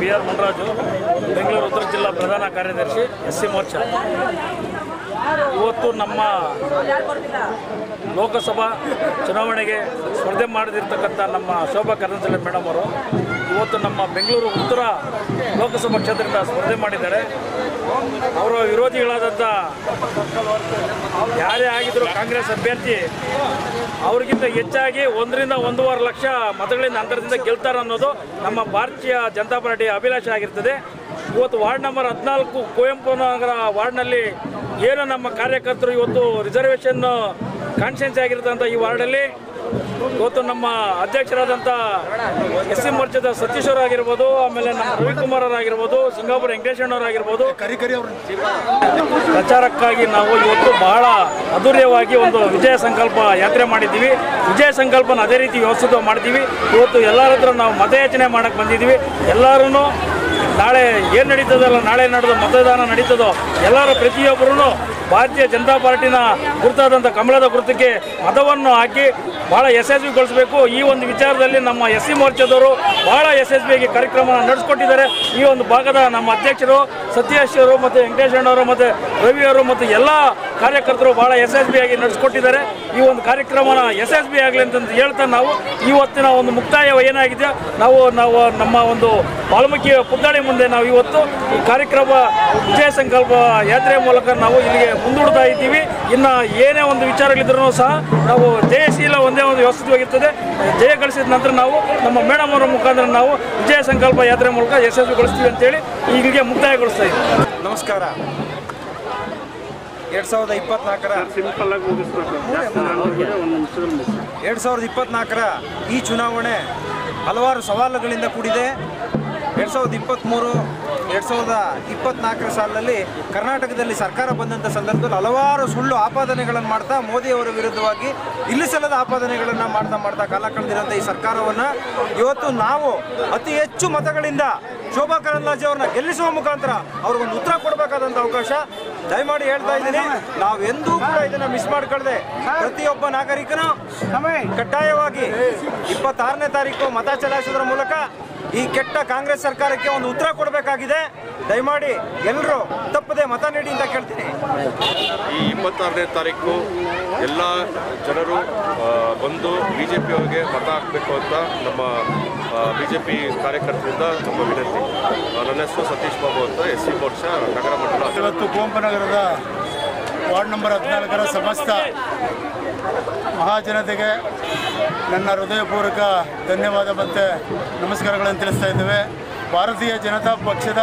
BR. Munraju, Bengaluru ಉತ್ತರ ಜಿಲ್ಲಾ ಪ್ರಧಾನ ಕಾರ್ಯದರ್ಶಿ SC ಮೋರ್ಚಾ. ಇವತ್ತು ನಮ್ಮ ಲೋಕಸಭಾ ಚುನಾವಣೆಗೆ ಸ್ಪರ್ಧೆ ಮಾಡದಿರ್ತಕ್ಕಂಥ ನಮ್ಮ ಶೋಭಾ ಕರಂದ್ಲಾಜೆ ಮೇಡಮ್ ಅವರು ಇವತ್ತು ನಮ್ಮ ಬೆಂಗಳೂರು ಉತ್ತರ ಲೋಕಸಭಾ ಕ್ಷೇತ್ರದಿಂದ ಸ್ಪರ್ಧೆ ಮಾಡಿದ್ದಾರೆ. ಅವರ ವಿರೋಧಿಗಳಾದಂಥ ಯಾರೇ ಆಗಿದ್ದರೂ ಕಾಂಗ್ರೆಸ್ ಅಭ್ಯರ್ಥಿ ಅವ್ರಿಗಿಂತ ಹೆಚ್ಚಾಗಿ 1 ರಿಂದ 1.5 ಲಕ್ಷ ಮತಗಳಿಂದ ಅಂತರದಿಂದ ಗೆಲ್ತಾರೆ ಅನ್ನೋದು ನಮ್ಮ ಭಾರತೀಯ ಜನತಾ ಪಾರ್ಟಿಯ ಅಭಿಲಾಷೆ ಆಗಿರ್ತದೆ. ಇವತ್ತು ವಾರ್ಡ್ ನಂಬರ್ 14 ಕುವೆಂಪು ನಗರ ವಾರ್ಡ್ನಲ್ಲಿ ಏನು ನಮ್ಮ ಕಾರ್ಯಕರ್ತರು ಇವತ್ತು ರಿಸರ್ವೇಷನ್ ಕಾನ್ಸ್ಟಿಟ್ಯೂನ್ಸಿ ಆಗಿರ್ತಂಥ ಈ ವಾರ್ಡಲ್ಲಿ ಇವತ್ತು ನಮ್ಮ ಅಧ್ಯಕ್ಷರಾದಂಥ SC ಮೋರ್ಚಾದ ಸತೀಶ್ ಅವರಾಗಿರ್ಬೋದು, ಆಮೇಲೆ ನಮ್ಮ ರವಿಕುಮಾರ್ ಅವರಾಗಿರ್ಬೋದು, ಸಿಂಗಾಪುರ ವೆಂಕಟೇಶಣ್ಣವರಾಗಿರ್ಬೋದು, ಪ್ರಚಾರಕ್ಕಾಗಿ ನಾವು ಇವತ್ತು ಬಹಳ ಅದ್ದೂರಿಯವಾಗಿ ಒಂದು ವಿಜಯ ಸಂಕಲ್ಪ ಯಾತ್ರೆ ಮಾಡಿದ್ದೀವಿ. ವಿಜಯ ಸಂಕಲ್ಪನ ಅದೇ ರೀತಿ ವ್ಯವಸ್ಥಿತ ಮಾಡಿದ್ದೀವಿ. ಇವತ್ತು ಎಲ್ಲರ ಹತ್ರ ನಾವು ಮತಯಾಚನೆ ಮಾಡಕ್ಕೆ ಬಂದಿದ್ದೀವಿ. ಎಲ್ಲರೂ ನಾಳೆ ಏನು ನಡೀತದಲ್ಲ, ನಾಳೆ ನಡೆದು ಮತದಾನ ನಡೀತದೋ ಎಲ್ಲರೂ ಪ್ರತಿಯೊಬ್ಬರೂ ಭಾರತೀಯ ಜನತಾ ಪಾರ್ಟಿನ ಗುರುತಾದಂಥ ಕಮಲದ ಗುರುತಿಗೆ ಮತವನ್ನು ಹಾಕಿ ಭಾಳ ಯಶಸ್ವಿಗೊಳಿಸಬೇಕು. ಈ ಒಂದು ವಿಚಾರದಲ್ಲಿ ನಮ್ಮ SC ಮೋರ್ಚಾದವರು ಭಾಳ ಯಶಸ್ವಿಯಾಗಿ ಕಾರ್ಯಕ್ರಮ ನಡೆಸ್ಕೊಟ್ಟಿದ್ದಾರೆ. ಈ ಒಂದು ಭಾಗದ ನಮ್ಮ ಅಧ್ಯಕ್ಷರು ಸತೀಶ್ ಅವರು ಮತ್ತು ವೆಂಕಟೇಶಣ್ಣವರು ಮತ್ತು ರವಿಯವರು ಮತ್ತು ಎಲ್ಲ ಕಾರ್ಯಕರ್ತರು ಭಾಳ ಯಶಸ್ವಿಯಾಗಿ ನಡೆಸ್ಕೊಟ್ಟಿದ್ದಾರೆ. ಈ ಒಂದು ಕಾರ್ಯಕ್ರಮನ ಯಶಸ್ವಿಯಾಗಲಿ ಅಂತಂದು ಹೇಳ್ತಾ ನಾವು ಇವತ್ತಿನ ಒಂದು ಮುಕ್ತಾಯ ಏನಾಗಿದೆ, ನಾವು ನಮ್ಮ ಒಂದು ವಾಲ್ಮೀಕಿ ಪುತ್ಥಳಿ ಮುಂದೆ ನಾವು ಇವತ್ತು ಈ ಕಾರ್ಯಕ್ರಮ ವಿಜಯ ಸಂಕಲ್ಪ ಯಾತ್ರೆ ಮೂಲಕ ನಾವು ಇಲ್ಲಿಗೆ ಮುಂದೂಡ್ತಾ ಇದ್ದೀವಿ. ಇನ್ನು ಏನೇ ಒಂದು ವಿಚಾರಗಳಿದ್ರೂ ಸಹ ನಾವು ಜಯಶೀಲ ಒಂದೇ ಒಂದು ವ್ಯವಸ್ಥಿತವಾಗಿರ್ತದೆ. ಜಯ ಗಳಿಸಿದ ನಂತರ ನಾವು ನಮ್ಮ ಮೇಡಮ್ ಅವರ ಮುಖಾಂತರ ನಾವು ವಿಜಯ ಸಂಕಲ್ಪ ಯಾತ್ರೆ ಮೂಲಕ ಯಶಸ್ವಿಗೊಳಿಸ್ತೀವಿ ಅಂತೇಳಿ ಇಲ್ಲಿಗೆ ಮುಕ್ತಾಯಗೊಳಿಸ್ತಾ ಇದ್ದೀವಿ. ನಮಸ್ಕಾರ. 2024ರ ಈ ಚುನಾವಣೆ ಹಲವಾರು ಸವಾಲುಗಳಿಂದ ಕೂಡಿದೆ. 2023-2024 ಸಾಲಿನಲ್ಲಿ ಕರ್ನಾಟಕದಲ್ಲಿ ಸರ್ಕಾರ ಬಂದಂಥ ಸಂದರ್ಭದಲ್ಲಿ ಹಲವಾರು ಸುಳ್ಳು ಆಪಾದನೆಗಳನ್ನು ಮಾಡ್ತಾ ಮೋದಿಯವರ ವಿರುದ್ಧವಾಗಿ ಇಲ್ಲಿಸಲ್ಲದ ಆಪಾದನೆಗಳನ್ನು ಮಾಡ್ತಾ ಕಾಲ ಕಳೆದಿರೋಂಥ ಈ ಸರ್ಕಾರವನ್ನು ಇವತ್ತು ನಾವು ಅತಿ ಹೆಚ್ಚು ಮತಗಳಿಂದ ಶೋಭಾ ಕರಂದ್ಲಾಜೆ ಅವ್ರನ್ನ ಗೆಲ್ಲಿಸುವ ಮುಖಾಂತರ ಅವ್ರಿಗೊಂದು ಉತ್ತರ ಕೊಡಬೇಕಾದಂಥ ಅವಕಾಶ ದಯಮಾಡಿ ಹೇಳ್ತಾ ಇದ್ದೀನಿ. ನಾವೆಂದೂ ಕೂಡ ಇದನ್ನು ಮಿಸ್ ಮಾಡ್ಕೊಳ್ದೆ ಪ್ರತಿಯೊಬ್ಬ ನಾಗರಿಕನು ಕಡ್ಡಾಯವಾಗಿ 26ನೇ ತಾರೀಕು ಮತ ಚಲಾಯಿಸೋದ್ರ ಮೂಲಕ ಈ ಕೆಟ್ಟ ಕಾಂಗ್ರೆಸ್ ಸರ್ಕಾರಕ್ಕೆ ಒಂದು ಉತ್ತರ ಕೊಡಬೇಕಾಗಿದೆ. ದಯಮಾಡಿ ಎಲ್ಲರೂ ತಪ್ಪದೆ ಮತ ನೀಡಿ ಅಂತ ಕೇಳ್ತೀನಿ. ಈ 26ನೇ ತಾರೀಕು ಎಲ್ಲ ಜನರು ಬಂದು BJP ಅವರಿಗೆ ಮತ ಹಾಕಬೇಕು ಅಂತ ನಮ್ಮ BJP ಕಾರ್ಯಕರ್ತರಿಂದ ನಮ್ಮ ವಿನಂತಿ. ನನ್ನ ಹೆಸರು ಸತೀಶ್ ಬಾಬು ಅಂತ SC ಮೋರ್ಚಾ ನಗರ ಮಂಡಲ. ಇವತ್ತು ಕುವೆಂಪು ನಗರದ ವಾರ್ಡ್ ನಂಬರ್ 14ರ ಸಮಸ್ತ ಮಹಾಜನತೆಗೆ ನನ್ನ ಹೃದಯಪೂರ್ವಕ ಧನ್ಯವಾದ ಮತ್ತು ನಮಸ್ಕಾರಗಳನ್ನು ತಿಳಿಸ್ತಾ ಇದ್ದೇವೆ. ಭಾರತೀಯ ಜನತಾ ಪಕ್ಷದ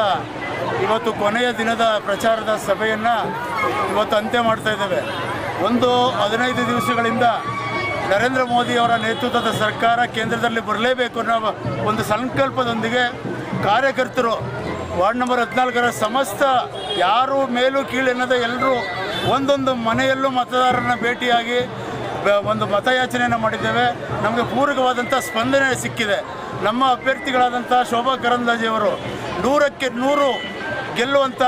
ಇವತ್ತು ಕೊನೆಯ ದಿನದ ಪ್ರಚಾರದ ಸಭೆಯನ್ನು ಇವತ್ತು ಅಂತ್ಯ ಮಾಡ್ತಾ ಇದ್ದೇವೆ. 15 ದಿವಸಗಳಿಂದ ನರೇಂದ್ರ ಮೋದಿಯವರ ನೇತೃತ್ವದ ಸರ್ಕಾರ ಕೇಂದ್ರದಲ್ಲಿ ಬರಲೇಬೇಕು ಅನ್ನೋ ಒಂದು ಸಂಕಲ್ಪದೊಂದಿಗೆ ಕಾರ್ಯಕರ್ತರು ವಾರ್ಡ್ ನಂಬರ್ 14ರ ಸಮಸ್ತ ಯಾರು ಮೇಲೂ ಕೀಳು ಎನ್ನದೆ ಎಲ್ಲರೂ ಒಂದೊಂದು ಮನೆಯಲ್ಲೂ ಮತದಾರರನ್ನ ಭೇಟಿಯಾಗಿ ಒಂದು ಮತಯಾಚನೆಯನ್ನು ಮಾಡಿದ್ದೇವೆ. ನಮಗೆ ಪೂರಕವಾದಂಥ ಸ್ಪಂದನೆ ಸಿಕ್ಕಿದೆ. ನಮ್ಮ ಅಭ್ಯರ್ಥಿಗಳಾದಂಥ ಶೋಭಾ ಕರಂದ್ಲಾಜೆಯವರು 100ಕ್ಕೆ 100 ಗೆಲ್ಲುವಂಥ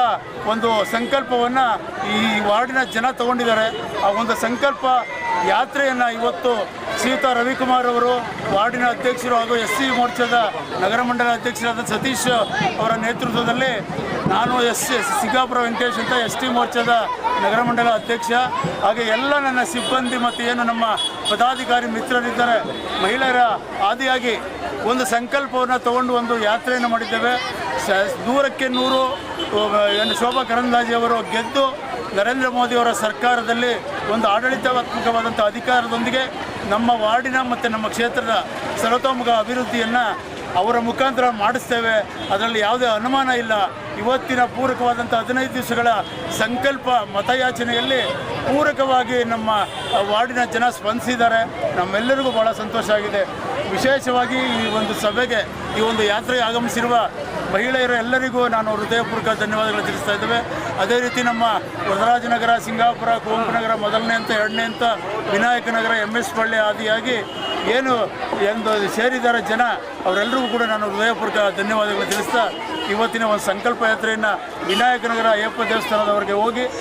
ಒಂದು ಸಂಕಲ್ಪವನ್ನು ಈ ವಾರ್ಡಿನ ಜನ ತಗೊಂಡಿದ್ದಾರೆ. ಆ ಒಂದು ಸಂಕಲ್ಪ ಯಾತ್ರೆಯನ್ನು ಇವತ್ತು ಶ್ರೀಯುತ ರವಿಕುಮಾರ್ ಅವರು ವಾರ್ಡಿನ ಅಧ್ಯಕ್ಷರು ಹಾಗೂ SC ಮೋರ್ಚಾದ ನಗರ ಮಂಡಲ ಅಧ್ಯಕ್ಷರಾದ ಸತೀಶ್ ಅವರ ನೇತೃತ್ವದಲ್ಲಿ ನಾನು ಸಿಂಗಾಪುರ ವೆಂಕಟೇಶ್ ಅಂತ ST ಮೋರ್ಚಾದ ನಗರ ಮಂಡಲ ಅಧ್ಯಕ್ಷ, ಹಾಗೆ ಎಲ್ಲ ನನ್ನ ಸಿಬ್ಬಂದಿ ಮತ್ತು ಏನು ನಮ್ಮ ಪದಾಧಿಕಾರಿ ಮಿತ್ರರಿದ್ದಾರೆ ಮಹಿಳೆಯರ ಆದಿಯಾಗಿ ಒಂದು ಸಂಕಲ್ಪವನ್ನು ತಗೊಂಡು ಒಂದು ಯಾತ್ರೆಯನ್ನು ಮಾಡಿದ್ದೇವೆ. 100ಕ್ಕೆ 100 ಏನು ಶೋಭಾ ಕರಂದ್ಲಾಜೆ ಅವರು ಗೆದ್ದು ನರೇಂದ್ರ ಮೋದಿಯವರ ಸರ್ಕಾರದಲ್ಲಿ ಒಂದು ಆಡಳಿತಾತ್ಮಕವಾದಂಥ ಅಧಿಕಾರದೊಂದಿಗೆ ನಮ್ಮ ವಾರ್ಡಿನ ಮತ್ತು ನಮ್ಮ ಕ್ಷೇತ್ರದ ಸರ್ವತೋಮುಖ ಅಭಿವೃದ್ಧಿಯನ್ನು ಅವರ ಮುಖಾಂತರ ಮಾಡಿಸ್ತೇವೆ. ಅದರಲ್ಲಿ ಯಾವುದೇ ಅನುಮಾನ ಇಲ್ಲ. ಇವತ್ತಿನ ಪೂರಕವಾದಂಥ 15 ದಿವಸಗಳ ಸಂಕಲ್ಪ ಮತಯಾಚನೆಯಲ್ಲಿ ಪೂರಕವಾಗಿ ನಮ್ಮ ವಾರ್ಡಿನ ಜನ ಸ್ಪಂದಿಸಿದ್ದಾರೆ. ನಮ್ಮೆಲ್ಲರಿಗೂ ಭಾಳ ಸಂತೋಷ ಆಗಿದೆ. ವಿಶೇಷವಾಗಿ ಈ ಒಂದು ಸಭೆಗೆ ಈ ಒಂದು ಯಾತ್ರೆಗೆ ಆಗಮಿಸಿರುವ ಮಹಿಳೆಯರು ಎಲ್ಲರಿಗೂ ನಾನು ಹೃದಯಪೂರ್ವಕ ಧನ್ಯವಾದಗಳು ತಿಳಿಸ್ತಾ ಇದ್ದೇವೆ. ಅದೇ ರೀತಿ ನಮ್ಮ ವರದರಾಜನಗರ, ಸಿಂಗಾಪುರ, ಕುವೆಂಪು ನಗರ 1ನೇ ಹಂತ, 2ನೇ ಹಂತ, ವಿನಾಯಕ ನಗರ, MS ಪಳ್ಳಿ ಆದಿಯಾಗಿ ಏನು ಎಂದು ಸೇರಿದ್ದಾರೆ ಜನ, ಅವರೆಲ್ಲರಿಗೂ ಕೂಡ ನಾನು ಹೃದಯಪೂರ್ವಕ ಧನ್ಯವಾದಗಳು ತಿಳಿಸ್ತಾ ಇವತ್ತಿನ ಒಂದು ಸಂಕಲ್ಪ ಯಾತ್ರೆಯನ್ನು ವಿನಾಯಕ ನಗರ ಅಯ್ಯಪ್ಪ ದೇವಸ್ಥಾನದವರೆಗೆ ಹೋಗಿ